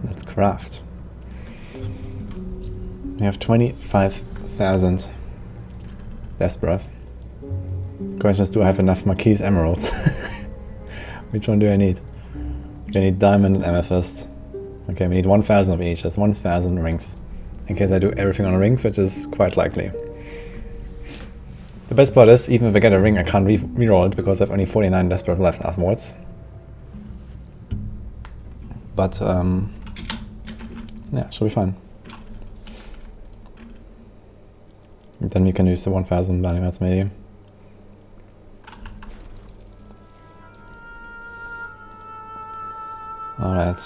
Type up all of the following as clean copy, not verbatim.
Let's craft. We have 25,000 Death Breath. Question is, do I have enough Marquise Emeralds? Which one do I need? I need Diamond and Amethyst. Okay, we need 1,000 of each. That's 1,000 rings. In case I do everything on rings, which is quite likely. The best part is, even if I get a ring, I can't reroll it because I have only 49 Death Breath left afterwards. But, yeah, should be fine. And then we can use the 1,000 value mats maybe. Alright.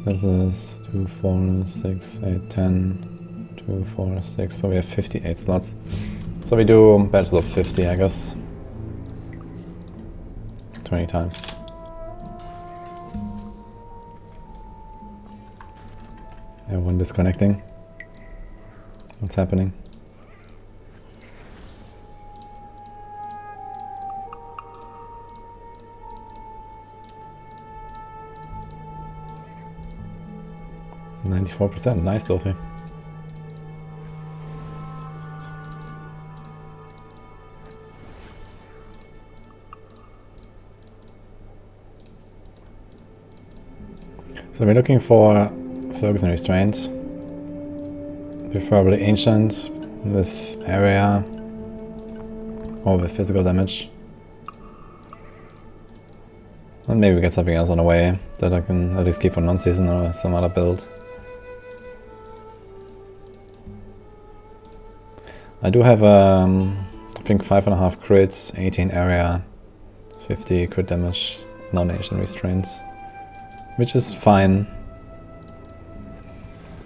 This is 2, 4, 6, 8, 10, 2, 4, 6, so we have 58 slots. So we do batches of 50, I guess. 20 times. Everyone disconnecting. What's happening? %, nice Dolphy. So we're looking for Focus and Restraint. Preferably Ancient with Area or with Physical Damage. And maybe we get something else on the way that I can at least keep for non-season or some other build. I do have, I think 5.5 crits, 18 area, 50 crit damage, non-ancient restraint, which is fine.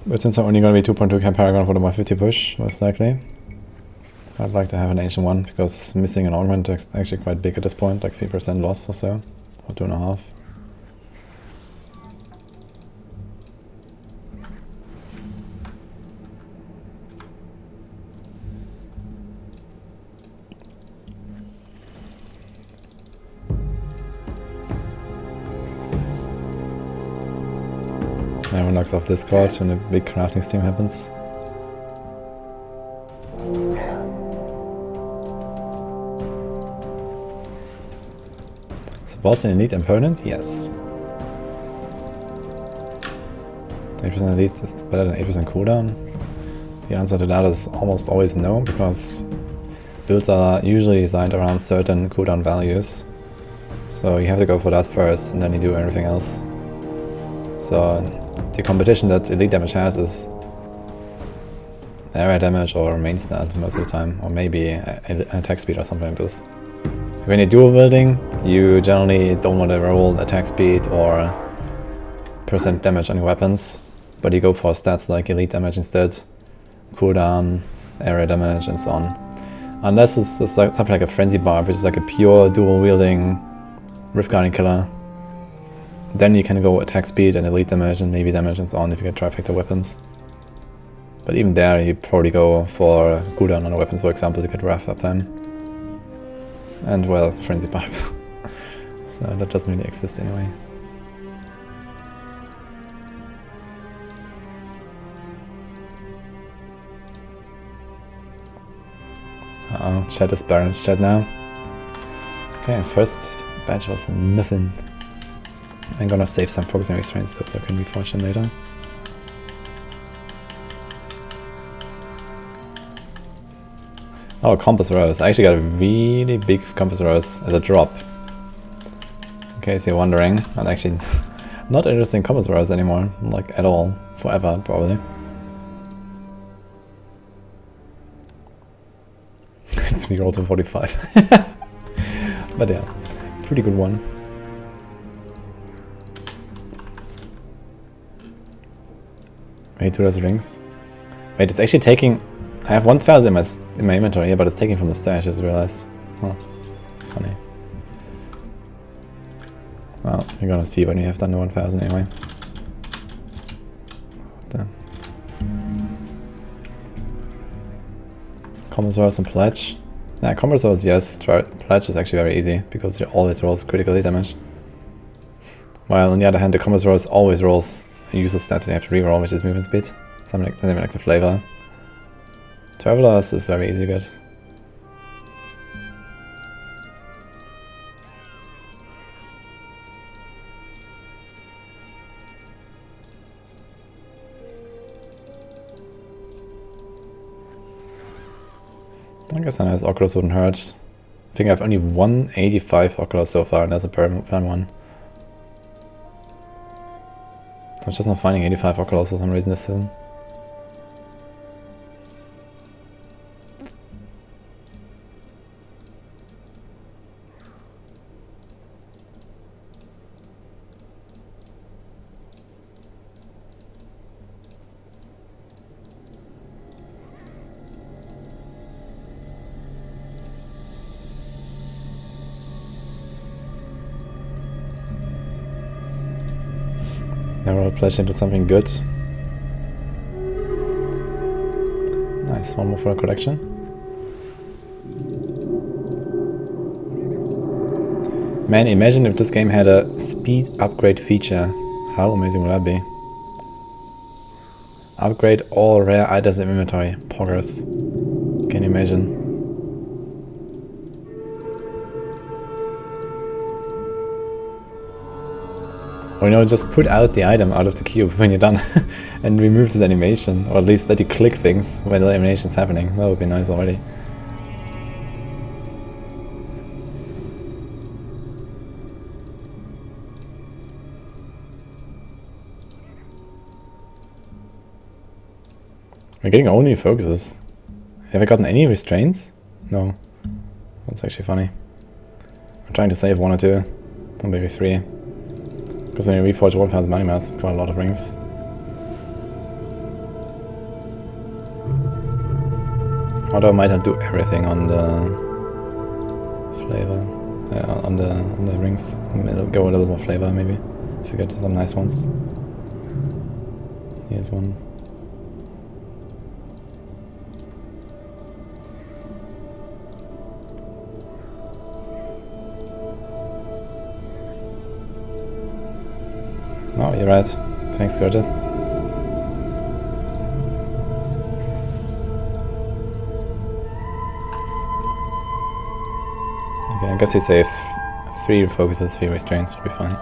But since I'm only going to be 2.2 Camp Paragon for the 150 push, most likely, I'd like to have an ancient one, because missing an augment is actually quite big at this point, like 3% loss or so, or 2.5. Everyone logs off Discord when a big crafting stream happens. Is the boss an elite opponent? Yes. 8% elite is better than 8% cooldown? The answer to that is almost always no, because builds are usually designed around certain cooldown values. So you have to go for that first, and then you do everything else. So the competition that elite damage has is area damage or main stat most of the time, or maybe attack speed or something like this. When you're dual building, you generally don't want to roll attack speed or percent damage on your weapons, but you go for stats like elite damage instead, cooldown, area damage, and so on. Unless it's like something like a Frenzy Barb, which is like a pure dual wielding Rift Guardian killer. Then you can go attack speed and elite damage and maybe damage and so on if you get trifecta weapons. But even there you probably go for cooldown on the weapons, for example, to get Wrath uptime. And well, Frenzy Barb. So that doesn't really exist anyway. Uh-oh, chat is Baron's chat now. Okay, first batch was nothing. I'm gonna save some focus and restraints so I can reforge them later. Oh, Compass Rose. I actually got a really big Compass Rose as a drop. In case you're wondering, I'm actually not interested in Compass Rose anymore, like at all, forever probably. It's reroll to 45. But yeah, pretty good one. Wait, 2 dozen rings. Wait, it's actually taking... I have 1,000 in my inventory here, but it's taking from the stash, I just realized. Huh. Funny. Well, you're gonna see when you have done the 1,000 anyway. Combo Source and Pledge. Yeah, Combo Source, yes. Pledge is actually very easy because it always rolls critically damage. While on the other hand, the Combo Source always rolls a user stat that you have to reroll, which is movement speed. Something like the flavor. Travelers is very easy good. I guess a nice Oculus wouldn't hurt. I think I have only 185 Oculus so far, and that's a perm one. I'm just not finding 85 Oculus for some reason this season. Never roll Pledge into something good. Nice, one more for a collection. Man, imagine if this game had a speed upgrade feature. How amazing would that be? Upgrade all rare items in inventory. Poggers. Can you imagine? Or, you know, just put out the item out of the cube when you're done and remove this animation. Or at least let you click things when the animation is happening. That would be nice already. We're getting only focuses. Have I gotten any restraints? No. That's actually funny. I'm trying to save 1 or 2. Or maybe 3. Because when you reforge 1,000 money mass, it's quite a lot of rings. Although I might not do everything on the flavor, on the rings. I'll go a little bit more flavor maybe, if you get some nice ones. Here's one. Oh, you're right. Thanks, Gurjit. Okay, I guess you save 3 focuses, 3 restraints, should be fine.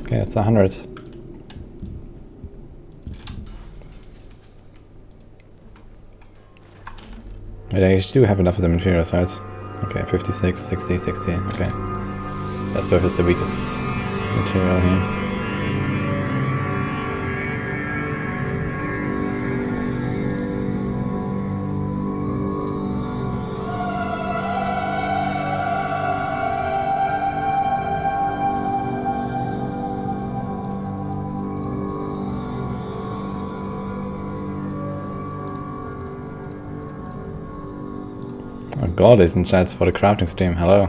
Okay, that's 100. Wait, I actually do have enough of the material sides. Okay, 56, 60, 60, okay. Asperf is the weakest material here. Oh god, is in chat for the crafting stream, hello.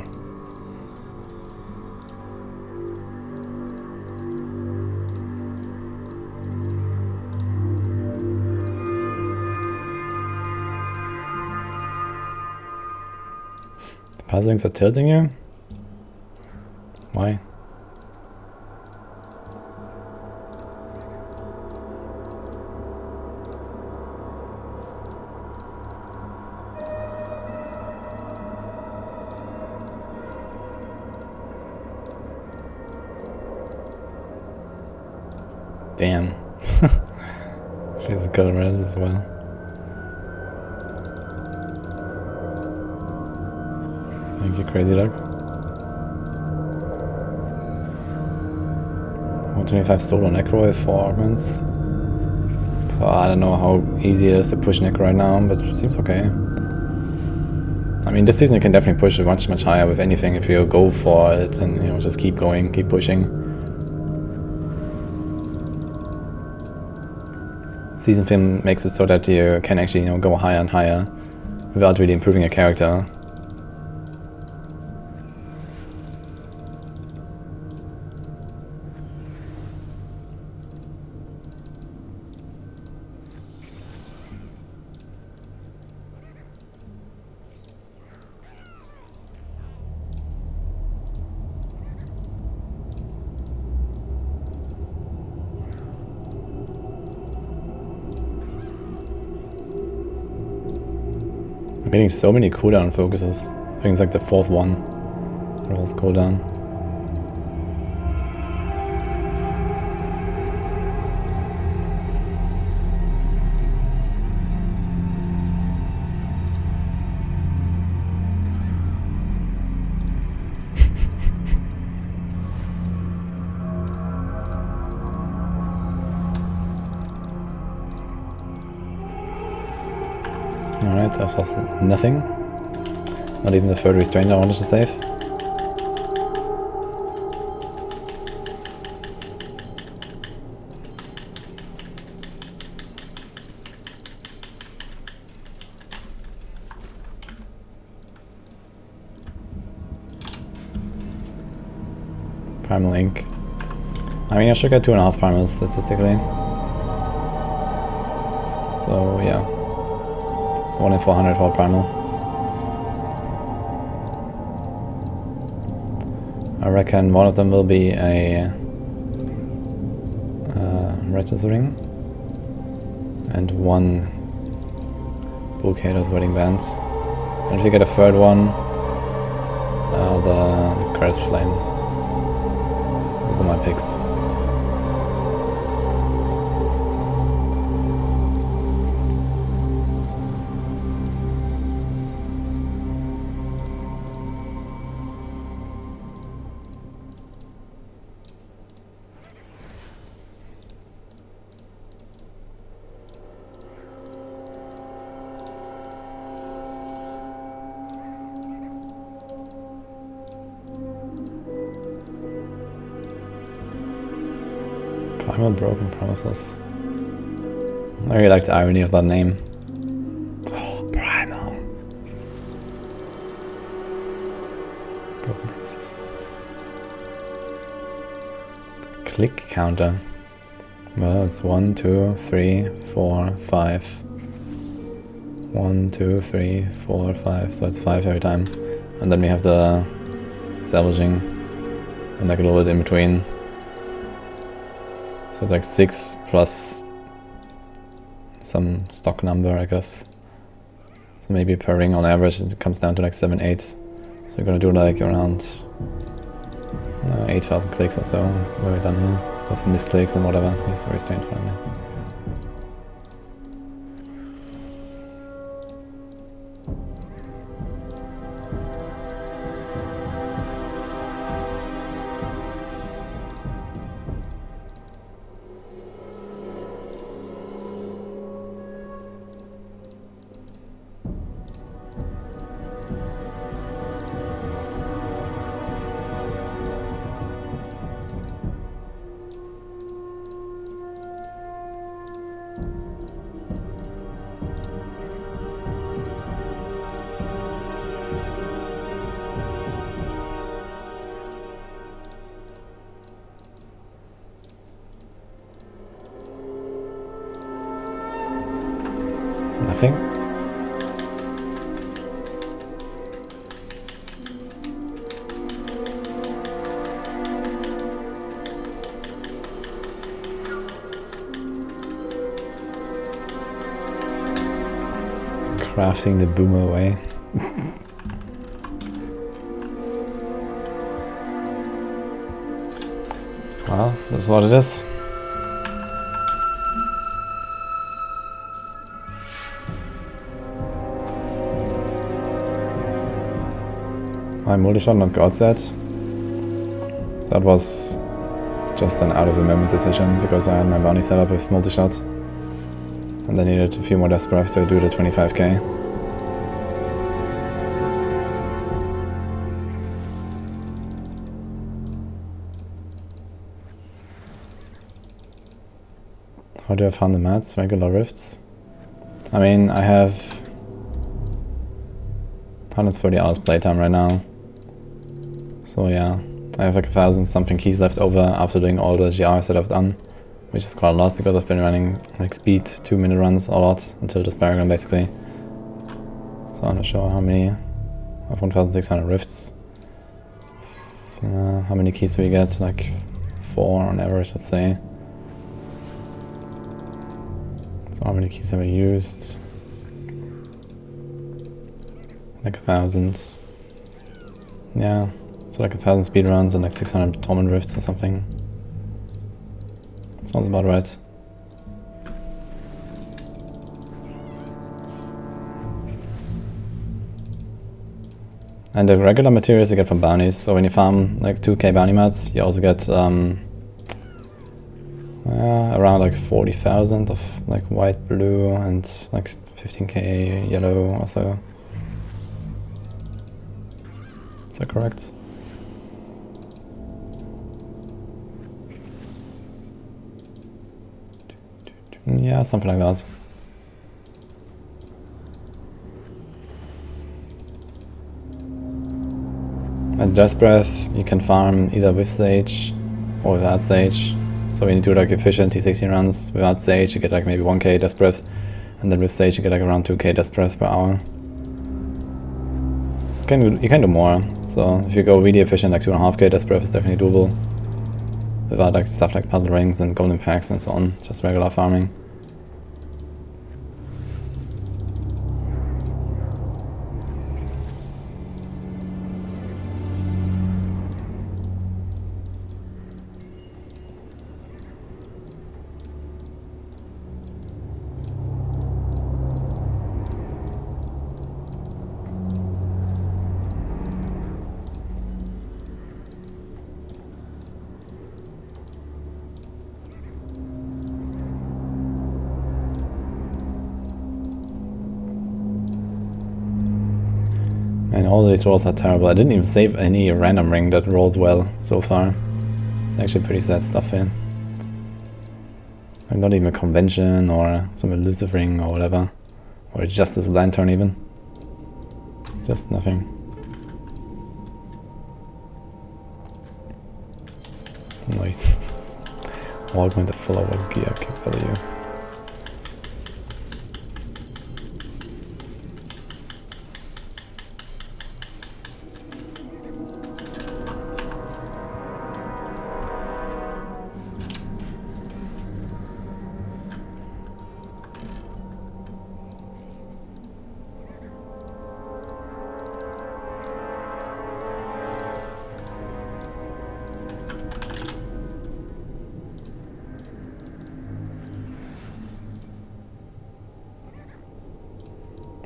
The puzzlings are tilting you? Why? Damn. She's got res as well. Thank you, Crazy Dog. 125 solo necro with 4 augments. I don't know how easy it is to push necro right now, but it seems okay. I mean, this season you can definitely push it much higher with anything if you go for it and, you know, just keep going, keep pushing. season film makes it so that you can actually, you know, go higher and higher without really improving your character. I'm getting so many cooldown focuses. I think it's like the 4th one. Rolls cooldown. Alright, that was nothing. Not even the third restraint I wanted to save. Primal ink. I mean, I should get 2.5 primals statistically. So yeah. It's 1 in 400 for a primal. I reckon one of them will be a Wretched's Ring and 1 Bookhader's Wedding Band. And if we get a third one, the Credits Flame. Those are my picks. Primal Broken Promises. I really like the irony of that name. Oh, Primal. Broken Promises. Click counter. Well, it's 1, 2, 3, 4, 5. 1, 2, 3, 4, 5. So it's 5 every time. And then we have the salvaging and like a little bit in between. So it's like 6 plus some stock number, I guess. So maybe per ring on average it comes down to like 7, 8. So we're gonna do like around 8,000 clicks or so when we're done here. With misclicks and whatever. He's very strange for me. Nothing. Crafting the boomer away. Well, that's what it is. My multi-shot not got set. That was just an out of the moment decision because I had my bounty set up with multi-shot. And I needed a few more death breath to do the 25k. How do I find the mats? Regular rifts? I mean, I have 130 hours playtime right now. So yeah, I have like 1,000 something keys left over after doing all the GRs that I've done, which is quite a lot because I've been running like speed 2-minute runs a lot until this paragon basically. So I'm not sure how many. I have 1,600 rifts. How many keys do we get? Like 4 on average, let's say. So how many keys have I used? Like 1,000. Yeah, so like 1,000 speed runs and like 600 torment rifts or something. Sounds about right. And the regular materials you get from bounties. So when you farm like 2k bounty mats, you also get around like 40,000 of like white, blue, and like 15k yellow or so. Is that correct? Yeah, something like that. At Death Breath, you can farm either with Sage or without Sage. So when you do like efficient T16 runs without Sage, you get like maybe 1k Death Breath, and then with Sage you get like around 2k Death Breath per hour. You can do more. So if you go really efficient, like 2.5k Death Breath is definitely doable. Without like stuff like puzzle rings and golden packs and so on, just regular farming. And all these rolls are terrible. I didn't even save any random ring that rolled well so far. It's actually pretty sad stuff here. Like not even a convention or some elusive ring or whatever. Or just as a lantern even. Just nothing. Nice. Augment the follower's gear, KW.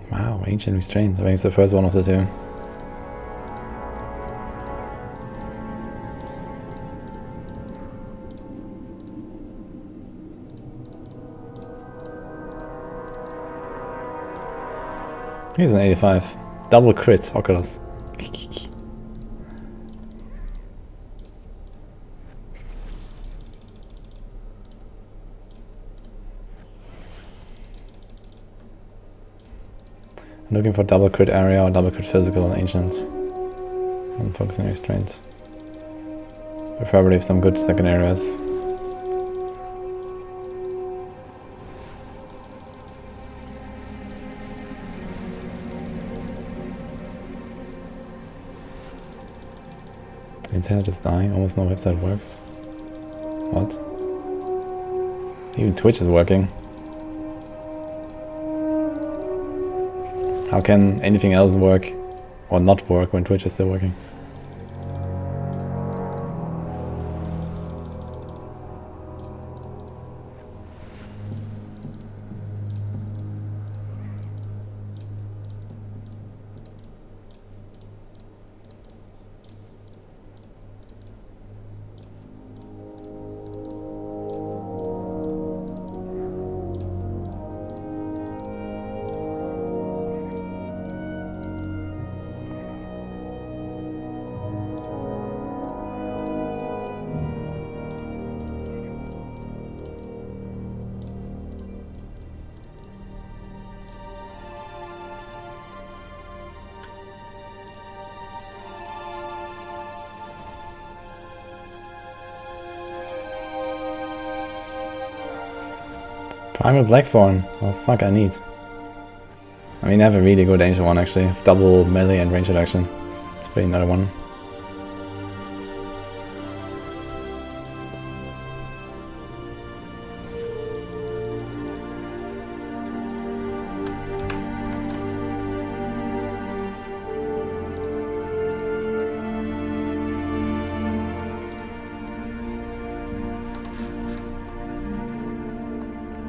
Wow, Ancient Restraints. I think it's the first one of the two. He's an 85. Double crit, Oculus. I'm looking for double crit area or double crit physical on Ancient. I'm focusing on Restraints. Preferably some good second areas. Internet is dying, almost no website works. What? Even Twitch is working. How can anything else work or not work when Twitch is still working? Primal Blackthorn. Oh fuck, I need. I mean, I have a really good ancient one actually. Double melee and range reduction. Let's play another one.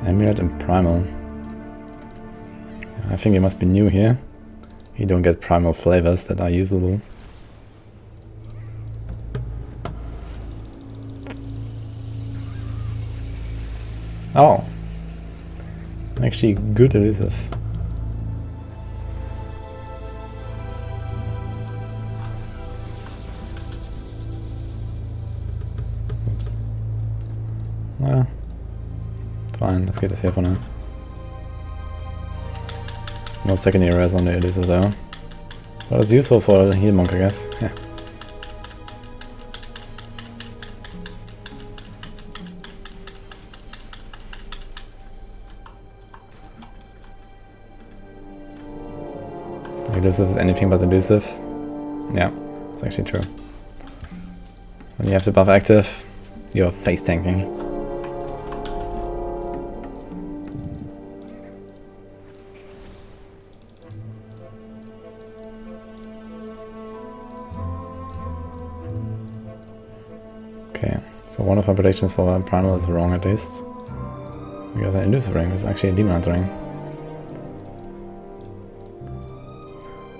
Amulet and Primal. I think it must be new here. You don't get primal flavors that are usable. Oh! Actually good elusive. Oops. Well, fine, let's get this here for now. No secondary res on the elusive though. But it's useful for heal monk, I guess. Yeah. Elusive is anything but elusive. Yeah, it's actually true. When you have the buff active, you're face tanking. Okay, so one of my predictions for Primal is wrong at least. Because an elusive ring is actually a demon hunter ring.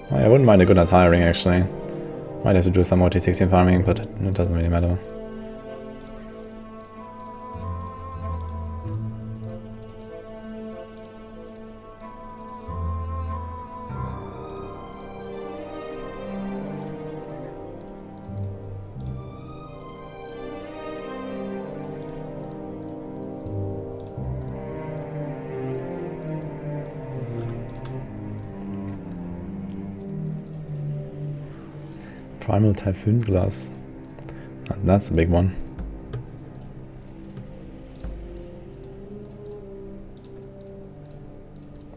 Well, I wouldn't mind a good attire ring actually. Might have to do some more T16 farming, but it doesn't really matter. Primal Typhoon's Glass. That's a big one.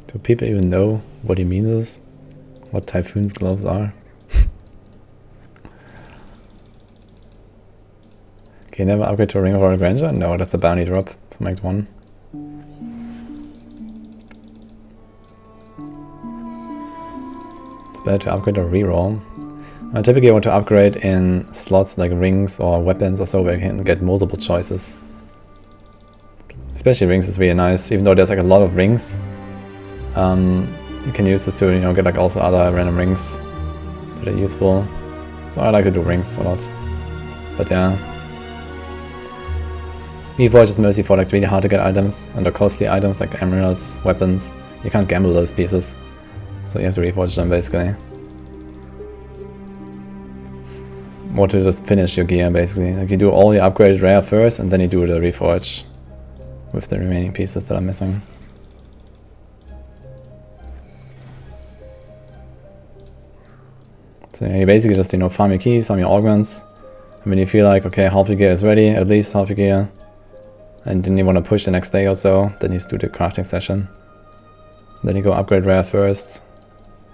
Do people even know what he means? What Typhoon's gloves are? Okay, never upgrade to a Ring of Royal Grandeur? No, that's a bounty drop from Act 1. It's better to upgrade or reroll. I typically want to upgrade in slots like rings or weapons or so where you can get multiple choices. Especially rings is really nice, even though there's like a lot of rings. You can use this to, you know, get like also other random rings that are useful. So I like to do rings a lot. But yeah. Reforge is mostly for like really hard to get items and the costly items like emeralds, weapons. You can't gamble those pieces. So you have to reforge them basically. Or to just finish your gear basically. Like you do all your upgraded rare first and then you do the reforge with the remaining pieces that are missing. So yeah, you basically just, you know, farm your keys, farm your augments. And when you feel like, okay, half your gear is ready, at least half your gear, and then you want to push the next day or so, then you just do the crafting session. Then you go upgrade rare first,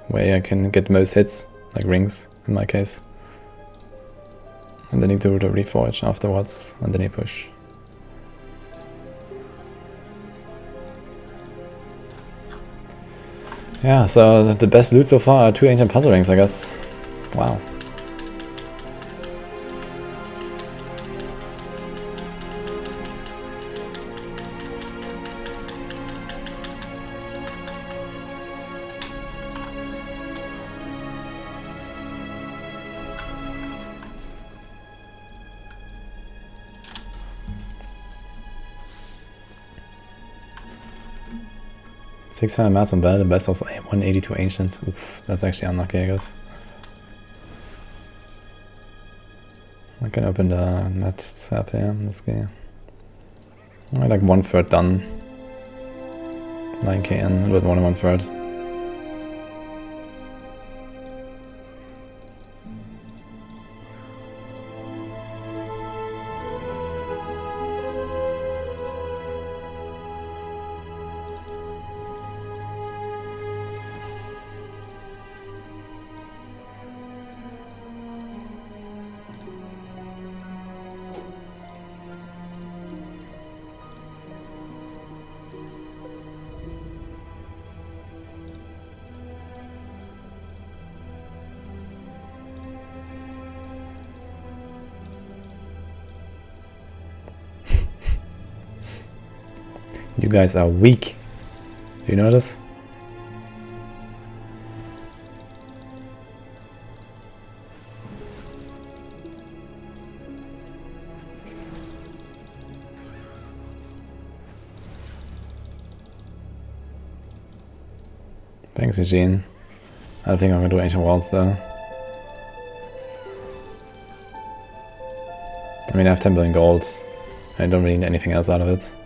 where you can get the most hits, like rings in my case. And then you do the reforge afterwards, and then you push. Yeah, so the best loot so far are 2 ancient puzzle rings, I guess. Wow. $600 mass on bell, the best also 182 ancient. Oof, that's actually unlucky, I guess. I can open the net tab here. Let's go. I like 1/3 done. 9k in, a little bit more than 1/3. You guys are weak. Do you know this? Thanks, Eugene. I don't think I'm gonna do Ancient Worlds though. I mean, I have 10 billion gold. I don't really need anything else out of it.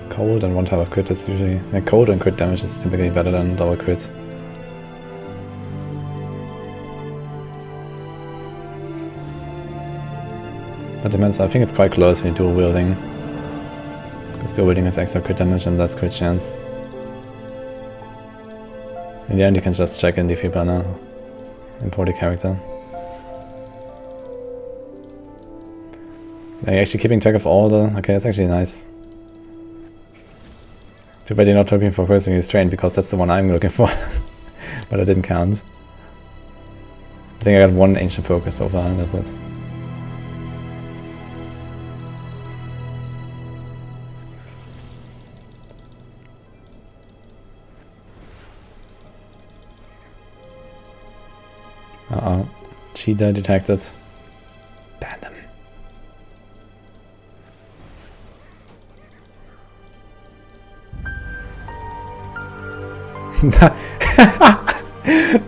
Cold and one type of crit is usually... Like, cold and crit damage is typically better than double crit. But depends, I think it's quite close when you dual wielding. Because dual wielding has extra crit damage and less crit chance. In the end you can just check in the Defeat Banner. Import a character. Are you actually keeping track of all the... Okay, that's actually nice. Too bad you're not looking for Cursing Restraint, because that's the one I'm looking for. But I didn't count. I think I got one Ancient Focus so far, and that's it. Uh-oh. Cheetah detected. Ban them.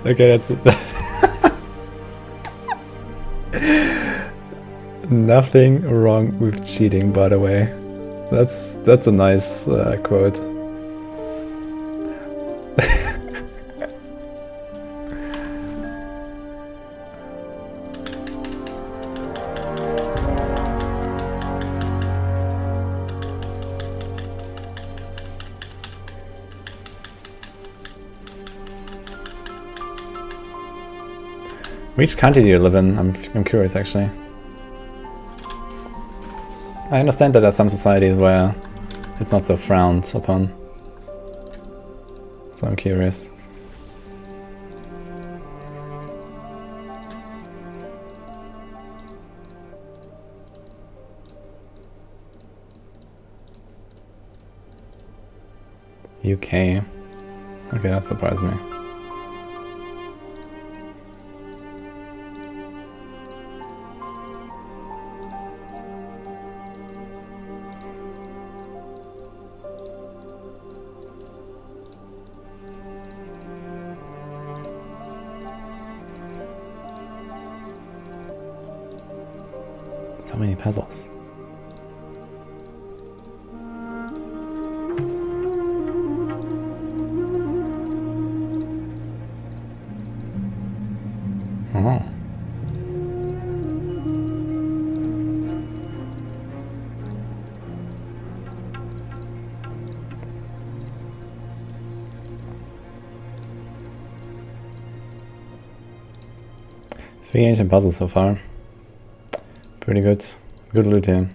Okay, that's it. Nothing wrong with cheating, by the way. That's a nice quote. Which country do you live in? I'm curious, actually. I understand that there are some societies where it's not so frowned upon. So I'm curious. UK. Okay, that surprised me. So many puzzles. Oh. Three ancient puzzles so far. Pretty good. Good loot here.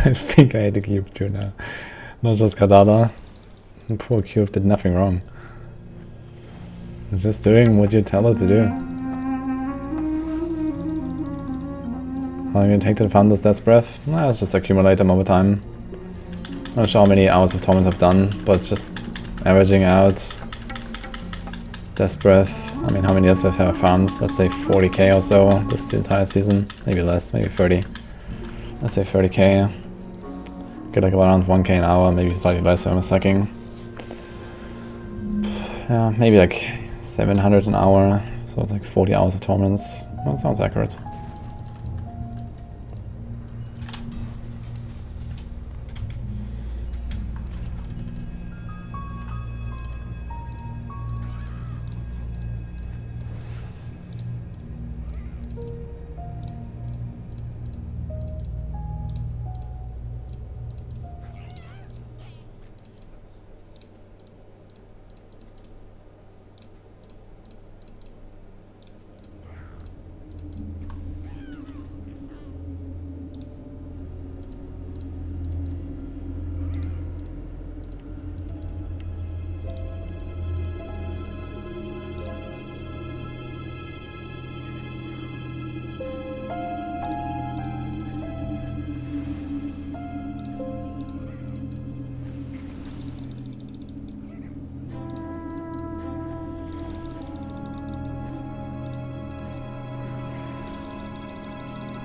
I think I had to keep two now. Not just Kadada. Poor Cube did nothing wrong. It's just doing what you tell her to do. How are you gonna take to the Founder's Death Breath? Nah, let's just accumulate them over time. I'm not sure how many hours of torments I've done, but just averaging out Death Breath. I mean, how many Death Breath have I farmed? Let's say 40k or so this entire season. Maybe less, maybe 30. Let's say 30k. Get like around 1k an hour, maybe slightly less when I'm stacking. Yeah, maybe like 700 an hour. So it's like 40 hours of torments. That sounds accurate.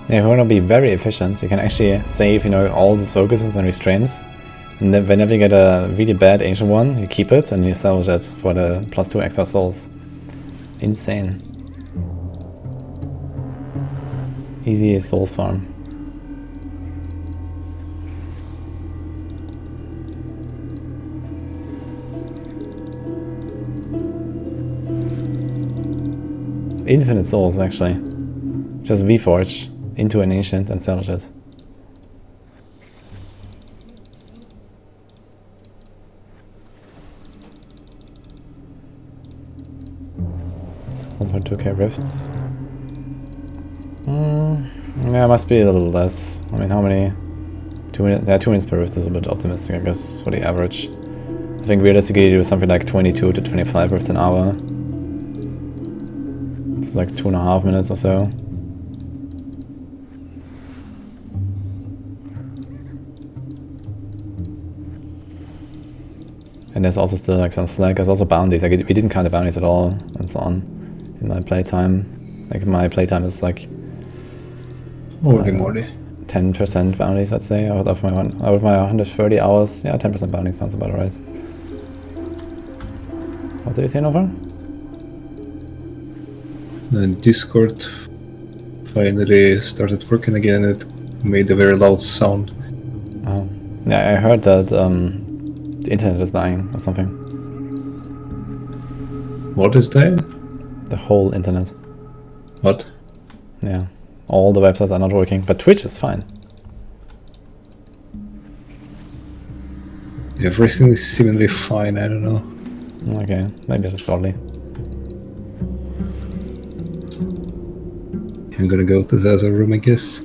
Yeah, if you want to be very efficient, you can actually save, you know, all the focuses and restraints. And then whenever you get a really bad ancient one, you keep it and you salvage it for the +2 extra souls. Insane. Easy souls farm. Infinite souls, actually. Just Reforge into an ancient and salvage it. For 2k rifts. Yeah, it must be a little less. I mean, how many? 2 minutes? Yeah, 2 minutes per rift is a bit optimistic, I guess, for the average. I think realistically you do something like 22 to 25 rifts an hour. It's like 2.5 minutes or so. And there's also still like some slack. There's also bounties. Like we didn't count the bounties at all, and so on. In my playtime, like my playtime is like Morty. 10% bounties, I'd say, out of my 130 hours. Yeah, 10% bounties sounds about right. What did you say, Nova? Discord finally started working again. It made a very loud sound. Oh, yeah, I heard that the internet is dying or something. What is dying? The whole internet. What? Yeah, all the websites are not working, but Twitch is fine. Everything is seemingly fine, I don't know. Okay, maybe it's just godly. I'm gonna go to the other room, I guess.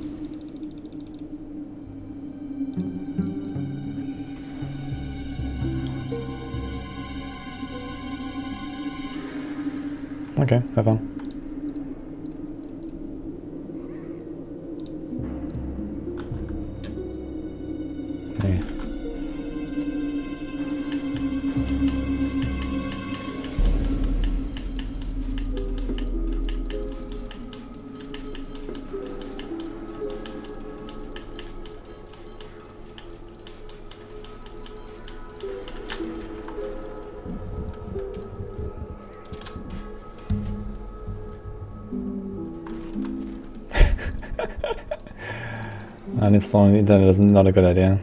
Okay, have fun. Hey. Uninstalling the internet is not a good idea.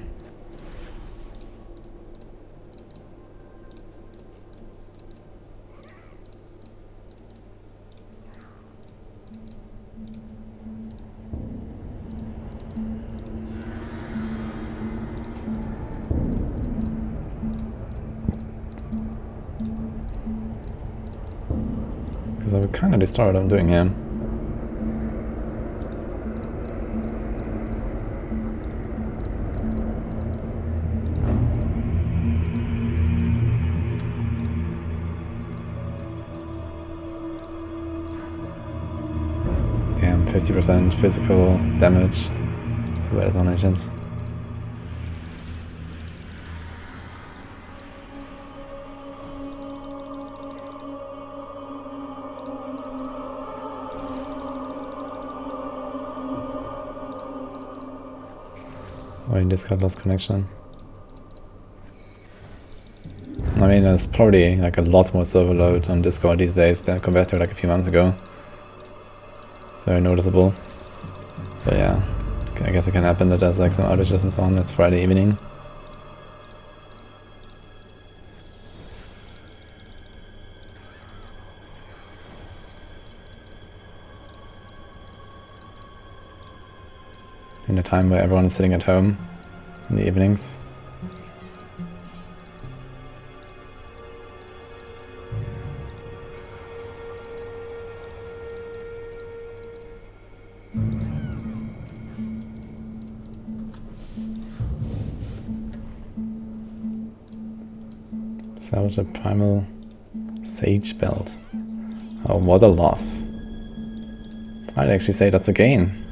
Because I would kind of destroy what I'm doing here. Damn, 50% physical damage to where it's on agents. My Discord lost connection. I mean, there's probably like a lot more server load on Discord these days than compared to like a few months ago. It's very noticeable. So yeah, I guess it can happen that there's like some outages and so on. It's Friday evening. In a time where everyone's sitting at home in the evenings. Salvage a primal sage belt. Oh, what a loss. I'd actually say that's a gain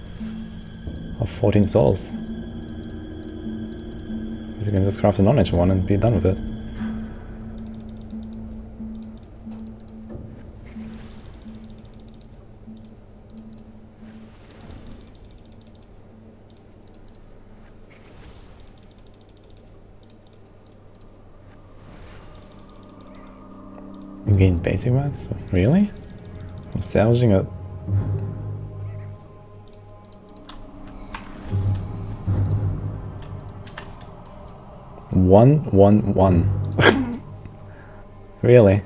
of 14 souls. Because you can just craft a knowledge one and be done with it. You gain basic mats? Really? I'm salvaging a... One. Really?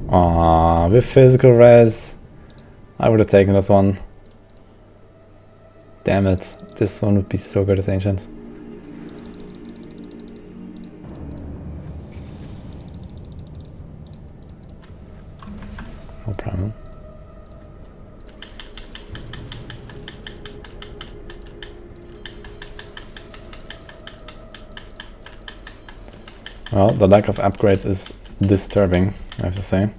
Aww, with physical res. I would have taken this one. Damn it. This one would be so good as ancient. No problem. Well, the lack of upgrades is disturbing, I have to say.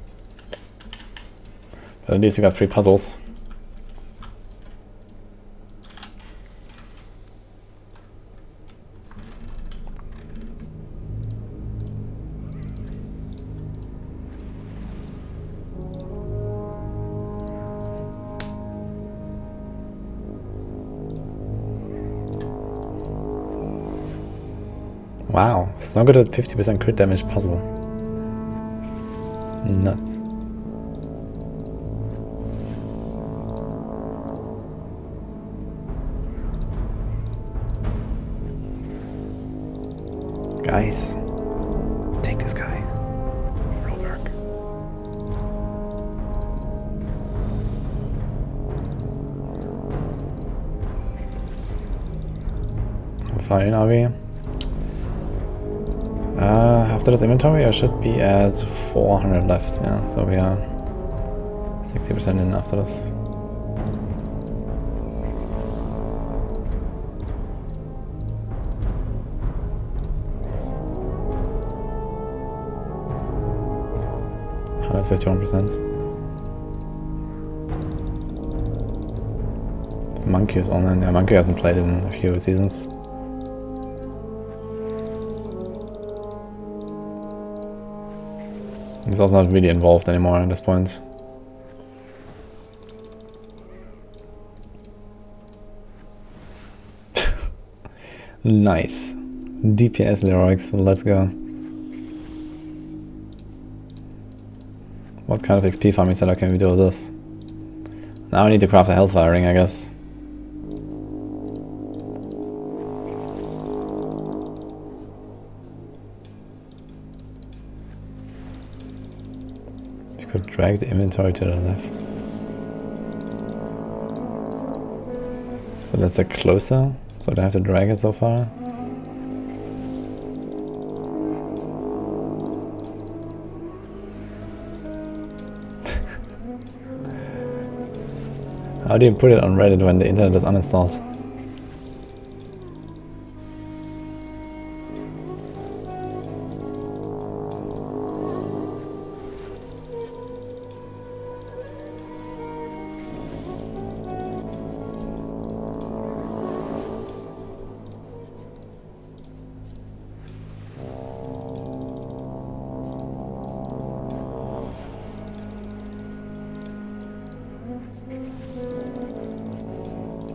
But at least you got 3 puzzles. Wow, it's now got a 50% crit damage puzzle. Nuts. Guys, take this guy. Roberg. How far in are we? After this inventory, I should be at 400 left. Yeah, so we are 60% in after this. %51%. Monkey is online. Yeah, Monkey hasn't played in a few seasons. He's also not really involved anymore at this point. Nice. DPS Leroix, let's go. What kind of XP farming setup can we do with this? Now I need to craft a Hellfire ring, I guess. You could drag the inventory to the left. So that's a closer, so I have to drag it so far. How do you put it on Reddit when the internet is uninstalled?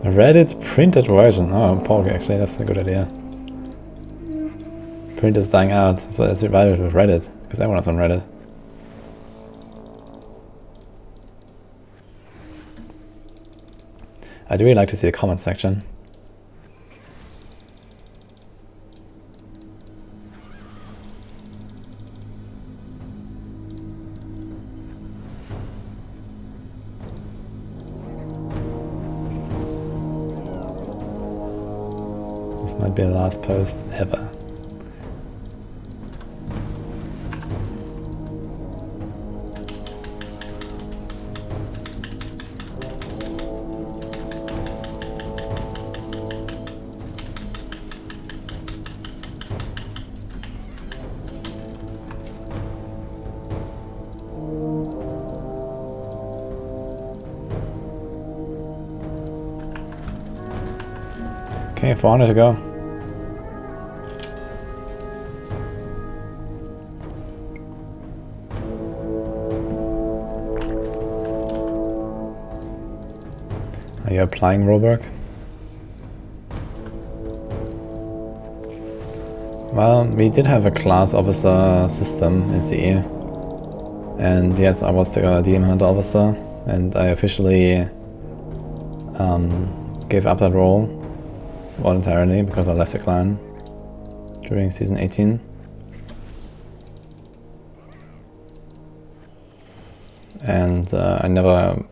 A Reddit printed version. Oh, Pork, actually, that's a good idea. Print is dying out, so let's revive it with Reddit, because everyone's on Reddit. I'd really like to see the comment section. This might be the last post ever. Okay, 400 to go. Are you applying Roberg? Well, we did have a class officer system in CE. And yes, I was the DM Hunter officer, and I officially gave up that role voluntarily because I left the clan during season 18. And I never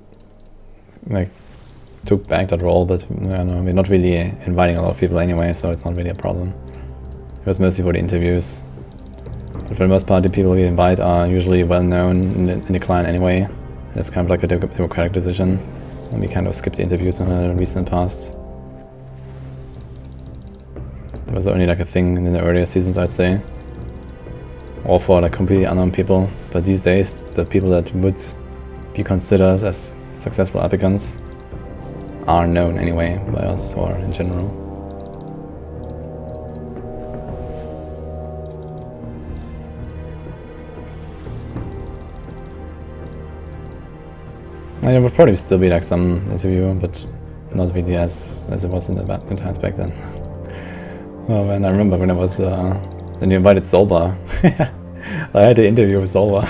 took back that role, but we're not really inviting a lot of people anyway, so it's not really a problem. It was mostly for the interviews. But for the most part, the people we invite are usually well known in the clan anyway. It's kind of like a democratic decision, and we kind of skipped the interviews in the recent past. It was only like a thing in the earlier seasons, I'd say. Or for like completely unknown people. But these days, the people that would be considered as successful applicants are known anyway by us or in general. And there would probably still be like some interview, but not really as it was in the times back then. Oh man, I remember when I was when you invited Zolba. I had the interview with Zolba.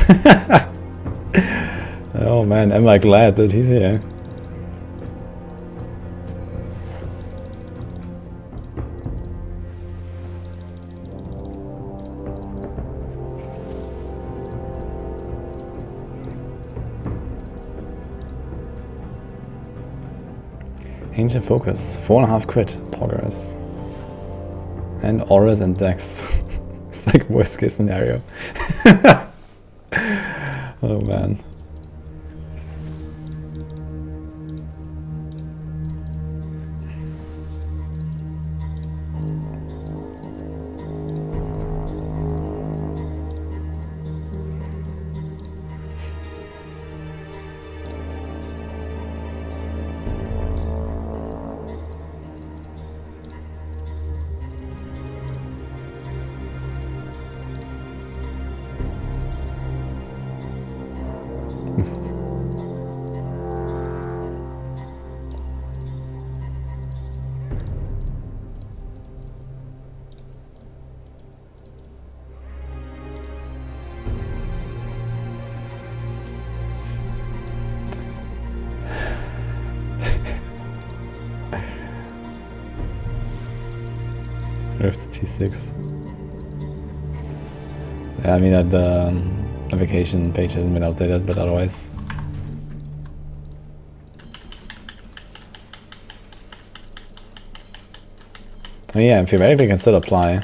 Oh man, am I glad that he's here. Ancient Focus, 4.5 crit, Poggers. And Auras and Dex. It's like worst case scenario. Oh man. It's T6. Yeah, I mean that navigation page hasn't been updated, but otherwise. I mean, yeah, theoretically you can still apply.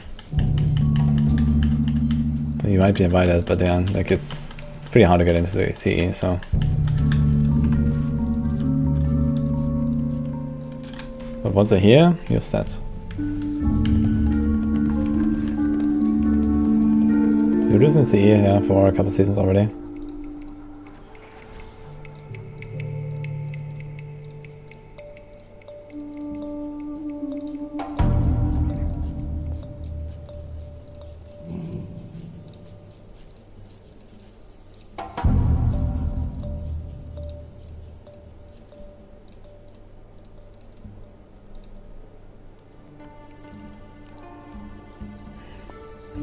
You might be invited, but yeah, like it's pretty hard to get into the CE, so. But once they're here, you're set. You're losing CE here for a couple seasons already.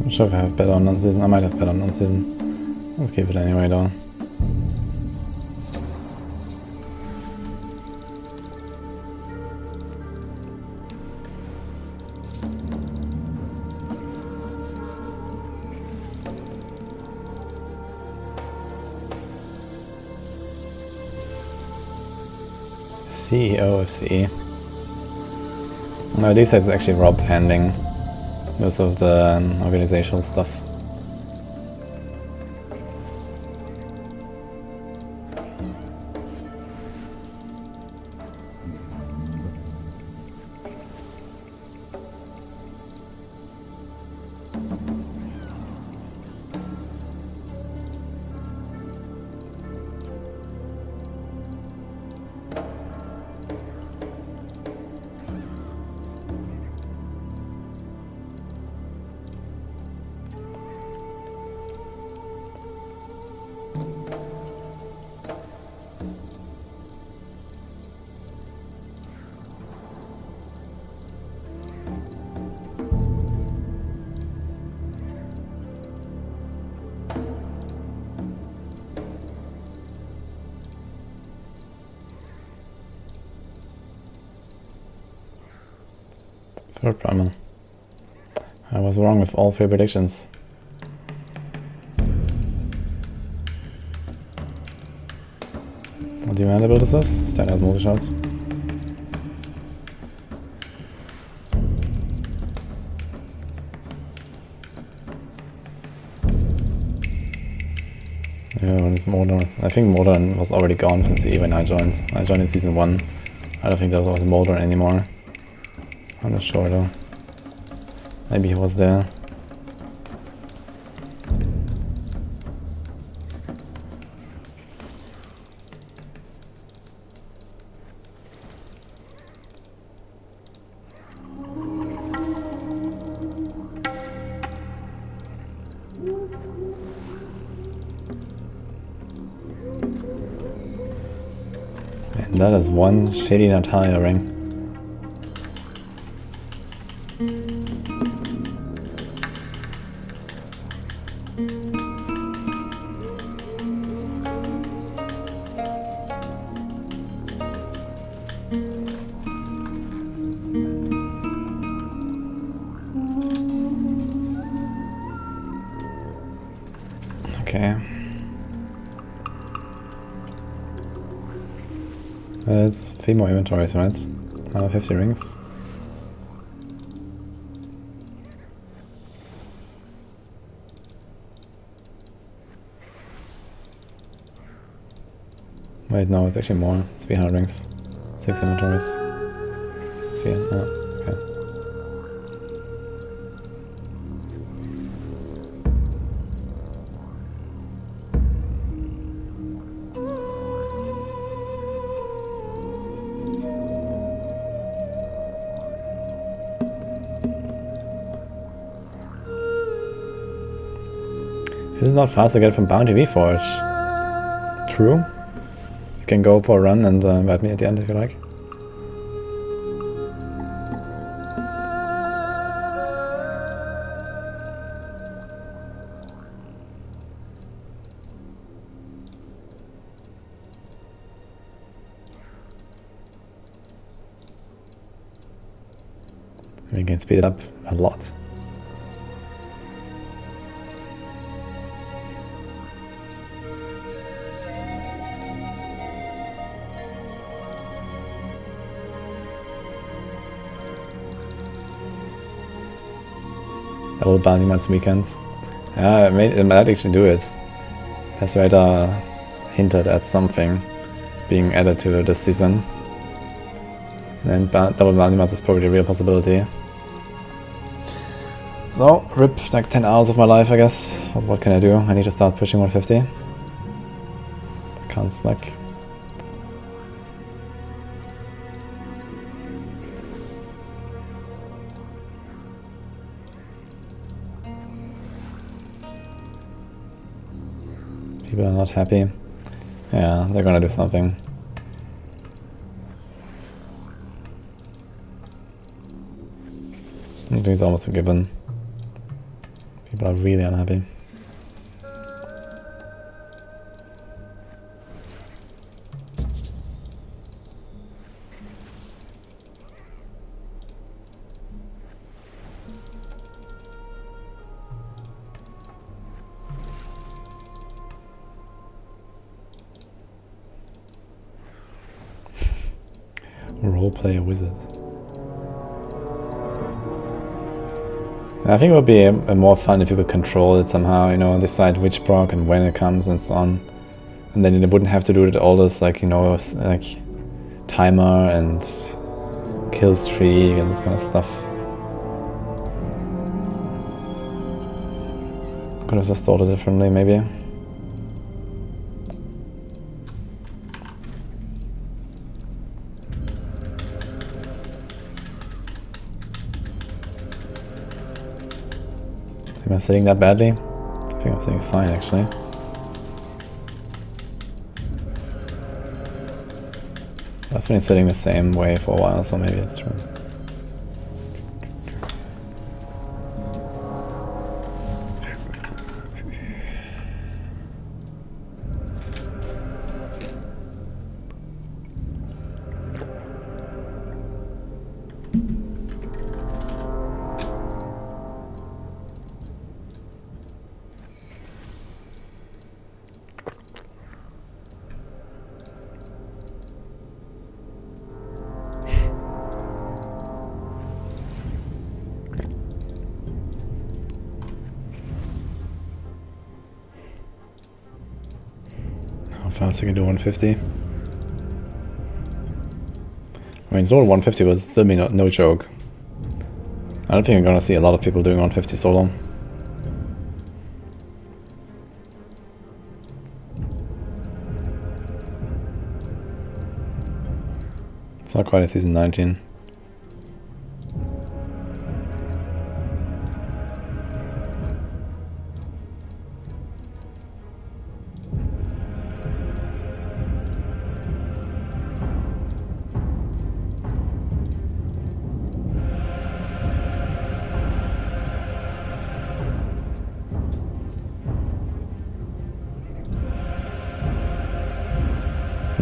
I'm not sure if I have bet on non-season. I might have bet on non-season. Let's keep it anyway though. CEO of CE. No, these days it's actually Rob handling most of the organizational stuff. Third primal. I was wrong with all 3 predictions. What do you want about this? Stand out multi-shots. Yeah, when it's Modern. I think Modern was already gone from CE when I joined. I joined in season 1. I don't think there was Modern anymore. I'm not sure though. Maybe he was there. And that is one shady Natalia ring. Okay. It's 3 more inventories, right? 50 rings. Wait, no, it's actually more. It's 300 rings. 6 inventories. 4, oh, okay. This is not fast to get from Bounty Reforge. True. You can go for a run and invite me at the end if you like. We can speed it up a lot. Double bounty months weekends. Yeah, it might actually do it. Persuader hinted at something being added to this season. And double bounty months is probably a real possibility. So, rip like 10 hours of my life, I guess. What can I do? I need to start pushing 150. Can't slack. People are not happy. Yeah, they're gonna do something. I think it's almost a given. People are really unhappy. Roleplay a wizard. I think it would be more fun if you could control it somehow, you know, decide which proc and when it comes and so on. And then you wouldn't have to do it all this, like, you know, like timer and kill streak and this kind of stuff. Could have just thought it differently, maybe. Am I sitting that badly? I think I'm sitting fine, actually. I've been sitting the same way for a while, so maybe it's true. I can do 150. I mean, solo 150 would still be no joke. I don't think I'm gonna see a lot of people doing 150 solo. It's not quite a season 19.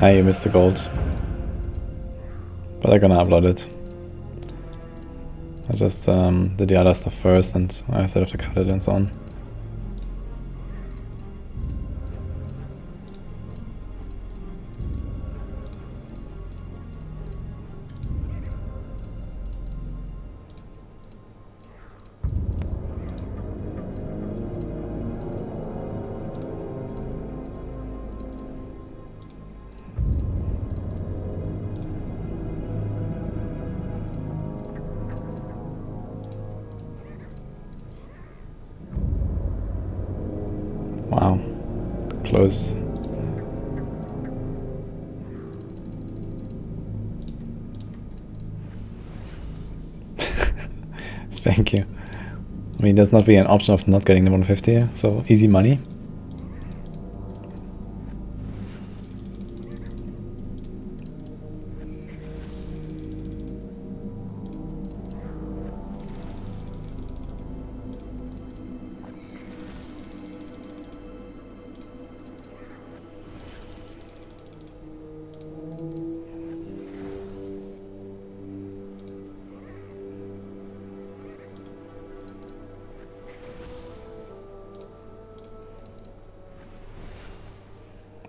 Ah, you missed the gold. But I'm gonna upload it. I just did the other stuff first and I still have to cut it and so on. Wow, close. Thank you. I mean, there's not really an option of not getting the 150, so easy money.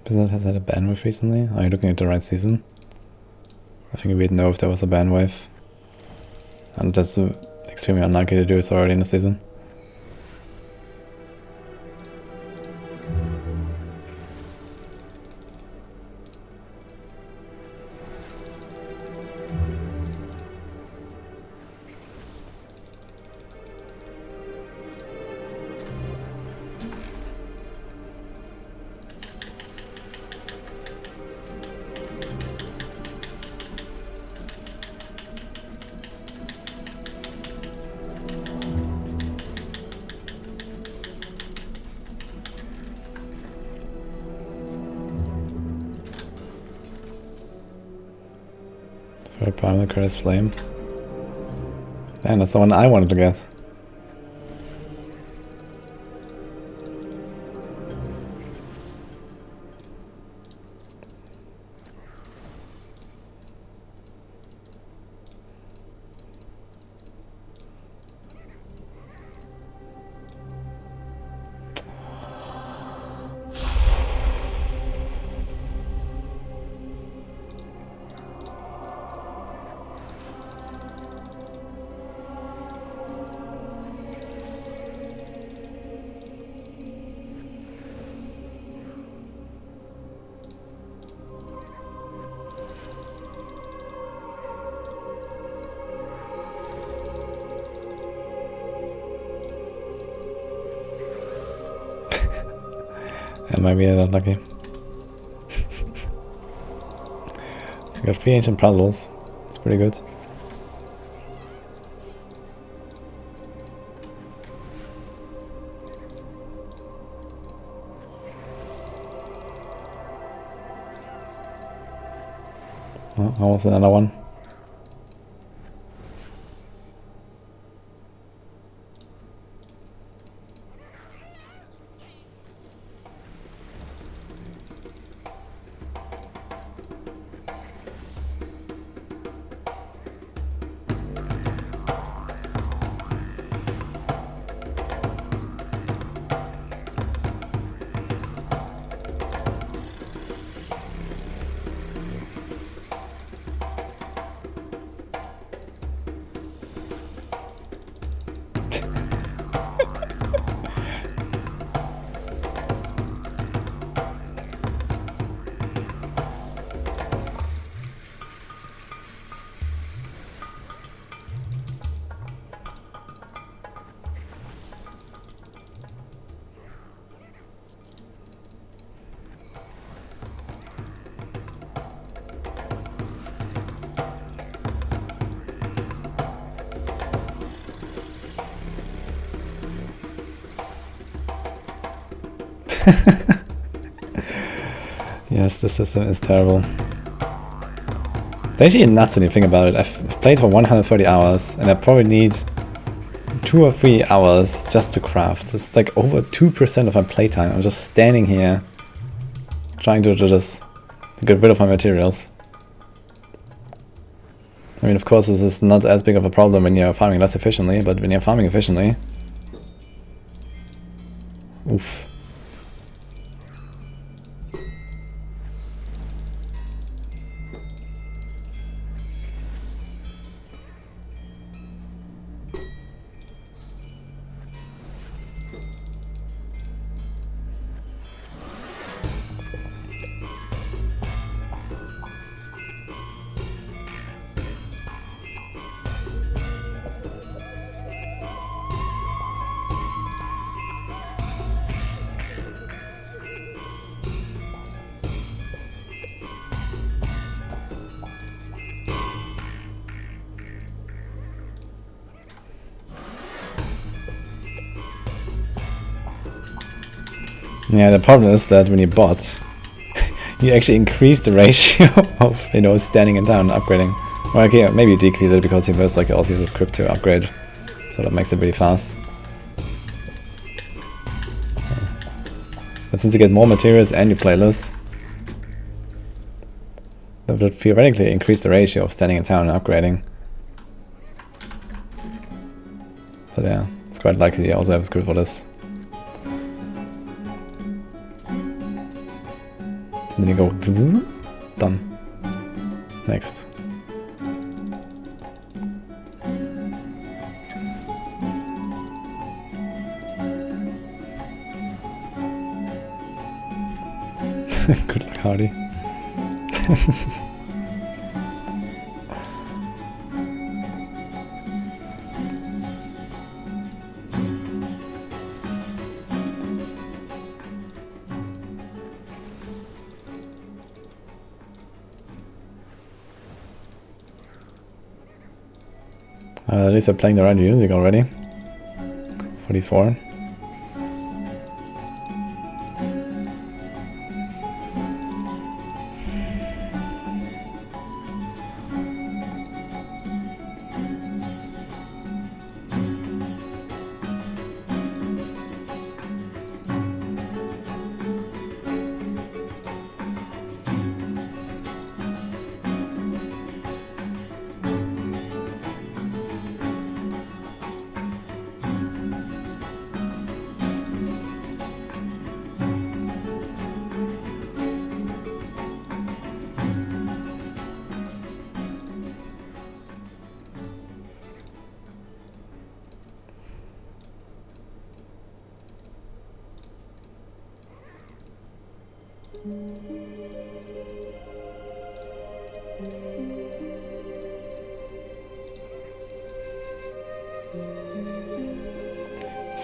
Blizzard has had a ban wave recently. Are you looking at the right season? I think we'd know if there was a ban wave. And that's extremely unlikely to do so early in the season. For a primal Curse Flame. Damn, that's the one I wanted to get. Am I really that lucky? I got 3 ancient puzzles. It's pretty good. Oh, almost another one. Yes, the system is terrible. It's actually nuts when you think about it. I've played for 130 hours and I probably need 2 or 3 hours just to craft. It's like over 2% of my playtime. I'm just standing here trying to do this, to get rid of my materials. I mean, of course, this is not as big of a problem when you're farming less efficiently, but when you're farming efficiently... Oof. Yeah, the problem is that when you bot, you actually increase the ratio of, you know, standing in town and upgrading. Well, okay, maybe you decrease it because you most likely also use a script to upgrade, so that makes it really fast. But since you get more materials and you play less, that would theoretically increase the ratio of standing in town and upgrading. But yeah, it's quite likely you also have a script for this. And then you go, done. Next. Good luck, Hardy. At least I'm playing the right music already. 44.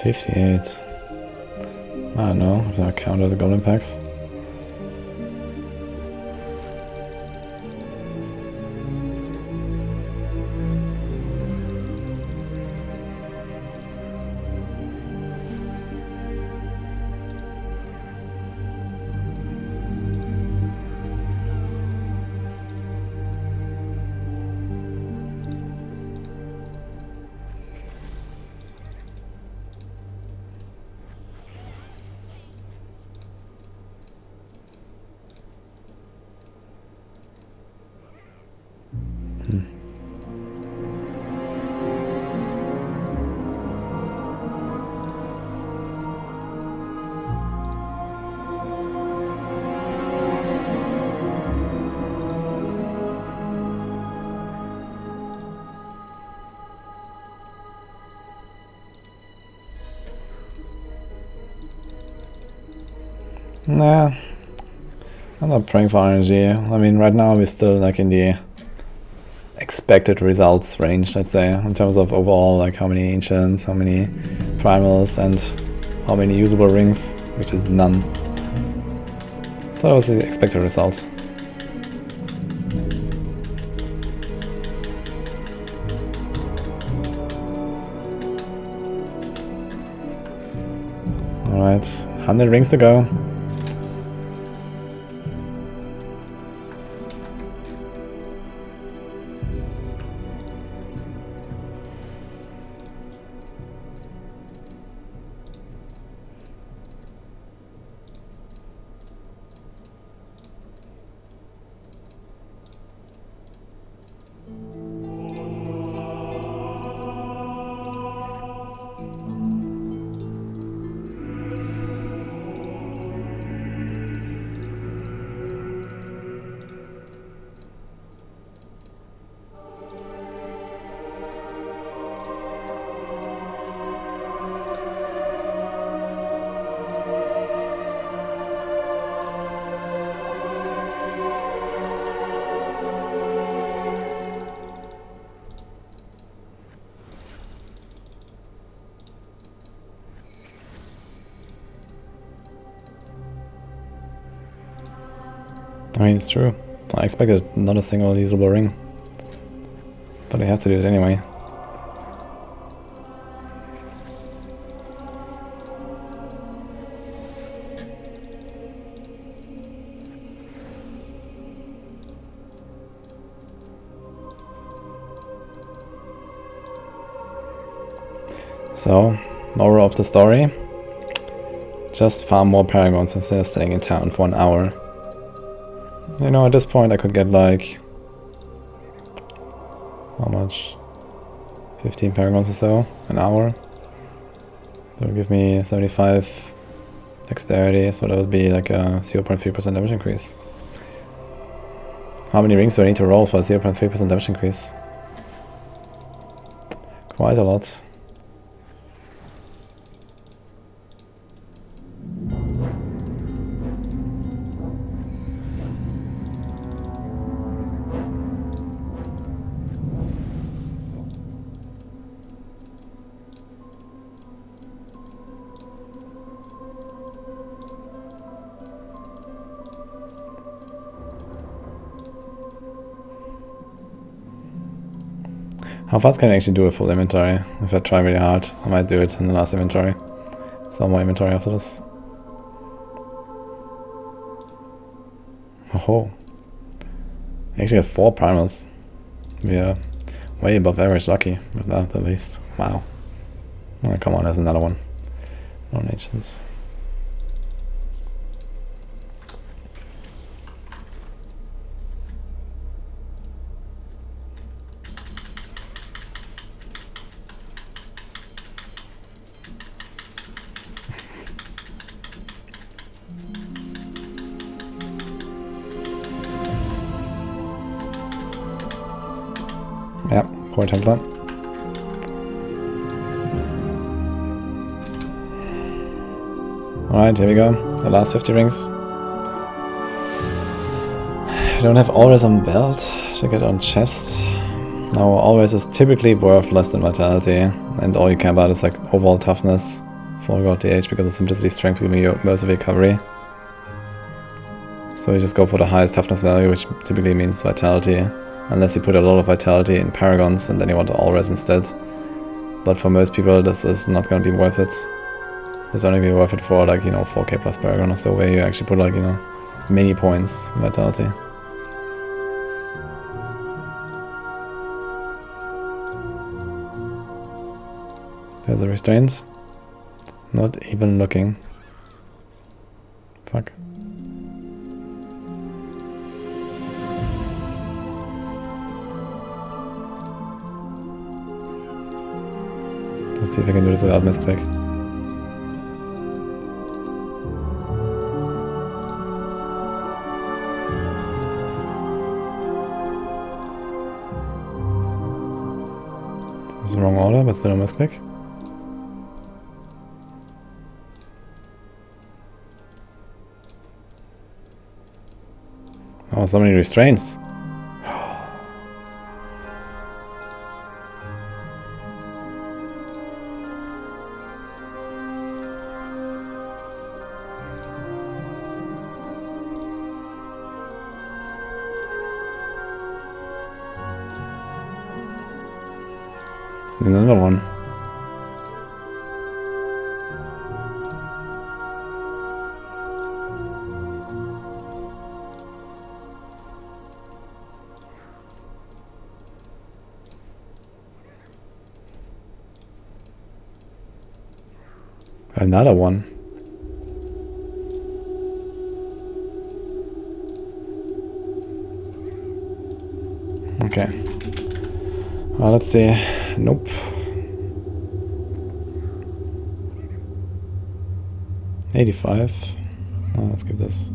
$58. I don't know if I counted the golden packs. Nah, I'm not praying for RNG. I mean, right now we're still like in the expected results range, let's say, in terms of overall, like how many ancients, how many primals, and how many usable rings, which is none. So that was the expected result. Alright, 100 rings to go. I mean, it's true. I expected not a single usable ring. But I have to do it anyway. So, moral of the story. Just farm more paragons instead of staying in town for an hour. You know, at this point I could get like... how much? 15 paragons or so, an hour. That would give me 75 dexterity, so that would be like a 0.3% damage increase. How many rings do I need to roll for a 0.3% damage increase? Quite a lot. How fast can I actually do a full inventory? If I try really hard, I might do it in the last inventory. Some more inventory after this. Oh, I actually got 4 primals. Yeah, way above average lucky with that at least. Wow. Oh, come on, there's another one. Non-ancients. Yeah, poor Templar. Alright, here we go. The last 50 rings. I don't have always on belt. Should get on chest. Now always is typically worth less than vitality. And all you care about is like overall toughness Forgot the age because of simplicity. Strength giving you mercy recovery. So you just go for the highest toughness value, which typically means vitality. Unless you put a lot of vitality in paragons and then you want all res instead. But for most people this is not gonna be worth it. It's only gonna be worth it for like, you know, 4k plus paragon or so, where you actually put like, you know, many points in vitality. There's a restraint. Not even looking. Fuck. Let's see if I can do this without misclick. It's the wrong order, but still a misclick. Oh, so many restraints. Another one. Another one. Okay. Well, let's see. Nope. 85. Oh, let's give this.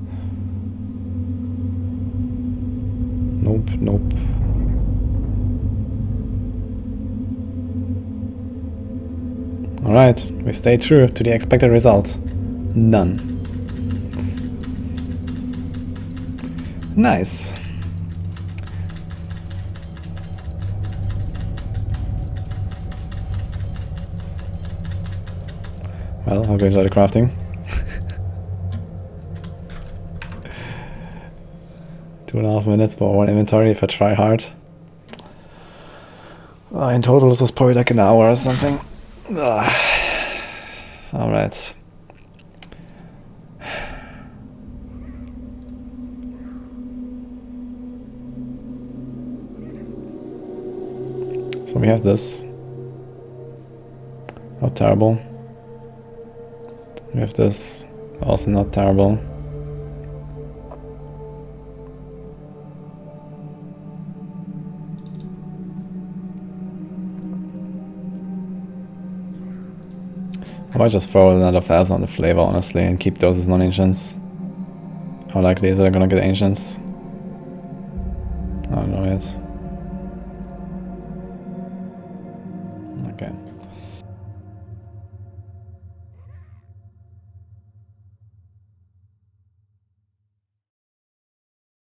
Nope, nope. Alright, we stay true to the expected result. None. Nice. Well, I'll go enjoy the crafting. 2.5 minutes for one inventory if I try hard. In total this is probably like an hour or something. Alright. So we have this. Not terrible. We have this. Also not terrible. I might just throw another 1,000 on the flavor, honestly, and keep those as non-ancients. How likely is it I'm gonna get ancients? I don't know yet. Okay.